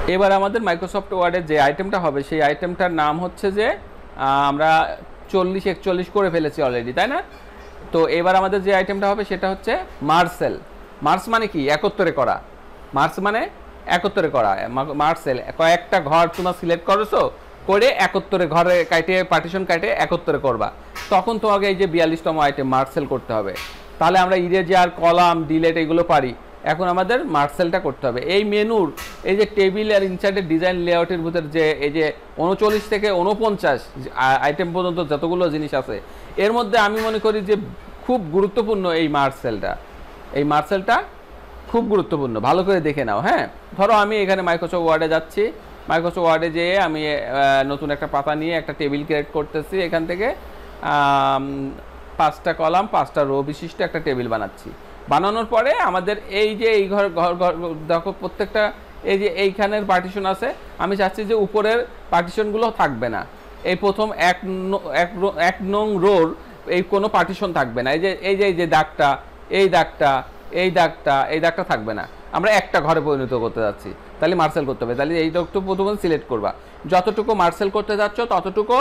এবার আমাদের মাইক্রোসফট ওয়ার্ডের যে আইটেমটা হবে সেই আইটেমটার নাম হচ্ছে যে আমরা 40 41 করে ফেলেছি অলরেডি, তাই না? তো এবার আমাদের যে আইটেমটা হবে সেটা হচ্ছে মার্সেল। মার্স মানে কি? একত্রে করা। মার্স মানে একত্রে করা। মার্সেল কয়েকটা ঘর তোমরা সিলেক্ট করেছো, করে একত্রে ঘরে কাটে পার্টিশন কাটে একত্রে করবা, তখন তোমাকে এই যে 42তম আইটেম মার্সেল করতে হবে। তাহলে আমরা ইরেজার, কলাম, ডিলেট এগুলো পারি, এখন আমাদের মার্সেলটা করতে হবে। এই মেনুর এই যে টেবিল আর ইনসার্টের ডিজাইন লেআউটের ভিতর যে এই যে 39 থেকে 49 আইটেম পর্যন্ত যতগুলো জিনিস আছে, এর মধ্যে আমি মনে করি যে খুব গুরুত্বপূর্ণ এই মার্সেলটা। এই মার্সেলটা খুব গুরুত্বপূর্ণ, ভালো করে দেখে নাও। হ্যাঁ, ধরো আমি এখানে মাইক্রোসফট ওয়ার্ডে যাচ্ছি, মাইক্রোসফট ওয়ার্ডে যেয়ে আমি নতুন একটা পাতা নিয়ে একটা টেবিল ক্রিয়েট করতেছি। এখান থেকে 5টা কলাম 5টা রো বিশিষ্ট একটা টেবিল বানাচ্ছি। বানানোর পরে আমাদের এই যে এই ঘর ঘর ঘর দেখো প্রত্যেকটা এই যে এইখানের পার্টিশন আছে, আমি চাচ্ছি যে উপরের পার্টিশনগুলো থাকবে না। এই প্রথম এক নং রোর এই কোনো পার্টিশন থাকবে না। এই যে দাগটা, এই দাগটা, এই দাগটা, এই দাগটা থাকবে না। আমরা একটা ঘরে পরিণত করতে যাচ্ছি, তাহলে মার্সেল করতে হবে। তাহলে এইটুকু প্রথমে সিলেক্ট করবা, যতটুকু মার্সেল করতে যাচ্ছ ততটুকু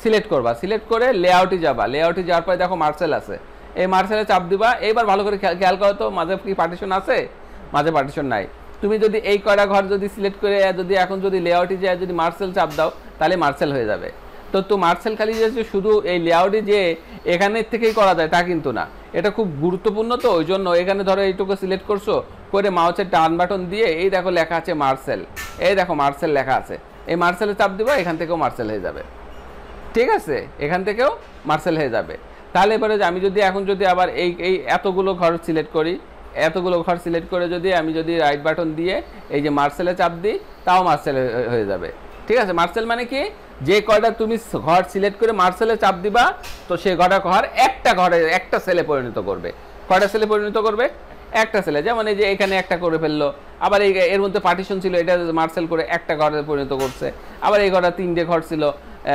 সিলেক্ট করবা। সিলেক্ট করে লেআউটে যাবা, লেআউটে যাওয়ার পরে দেখো মার্সেল আছে, এই মার্সেলে চাপ দিবা। এইবার ভালো করে খেয়াল করো তো মাঝে কি পার্টিশন আছে? মাঝে পার্টিশন নাই। তুমি যদি এই কয়টা ঘর যদি সিলেক্ট করে যদি এখন যদি লেআউটে যায় যদি মার্সেল চাপ দাও, তাহলে মার্সেল হয়ে যাবে। তো মার্সেল খালি যে শুধু এই লেআউটে যে এখানের থেকেই করা যায় তা কিন্তু না, এটা খুব গুরুত্বপূর্ণ। তো ওই জন্য এখানে ধরো এইটুকু সিলেক্ট করছো, করে মাউসের ডান বাটন দিয়ে এই দেখো লেখা আছে মার্সেল, এই দেখো মার্সেল লেখা আছে, এই মার্সেলে চাপ দিবা, এখান থেকেও মার্সেল হয়ে যাবে। ঠিক আছে, এখান থেকেও মার্সেল হয়ে যাবে। তাহলে এবারে আমি যদি এখন যদি আবার এই এতগুলো ঘর সিলেক্ট করি, এতগুলো ঘর সিলেক্ট করে যদি আমি যদি রাইট বাটন দিয়ে এই যে মার্সেলে চাপ দিই, তাও মার্সেল হয়ে যাবে। ঠিক আছে, মার্সেল মানে কি? যে কয়টা তুমি ঘর সিলেক্ট করে মার্সেলে চাপ দিবা, তো সেই কয়টা ঘর একটা ঘরে একটা সেলে পরিণত করবে। কয়টা সেলে পরিণত করবে? একটা সেলে। যেমন এই যে এখানে একটা করে ফেললো, আবার এর মধ্যে পার্টিশন ছিল, এটা মার্সেল করে একটা ঘরে পরিণত করছে। আবার এই ঘরটা 3টে ঘর ছিল,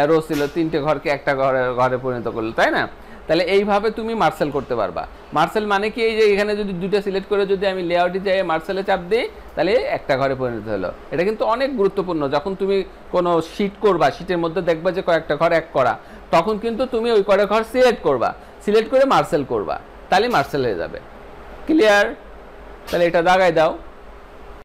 রো ছিল, 3টে ঘরকে একটা ঘরে পরিণত করলো, তাই না? তাহলে এইভাবে তুমি মার্সেল করতে পারবা। মার্সেল মানে কি? এই যে এখানে যদি দুটো সিলেক্ট করে যদি আমি লেআউটে যাই মার্সেলে চাপ দিই, তাহলে একটা ঘরে পরিণত হলো। এটা কিন্তু অনেক গুরুত্বপূর্ণ। যখন তুমি কোনো শিট করবা, শিটের মধ্যে দেখবা যে কয়েকটা ঘর এক করা, তখন কিন্তু তুমি ওই কয়টা ঘর সিলেক্ট করবা, সিলেক্ট করে মার্সেল করবা, তাহলে মার্সেল হয়ে যাবে। ক্লিয়ার? তাহলে এটা দাগাই দাও।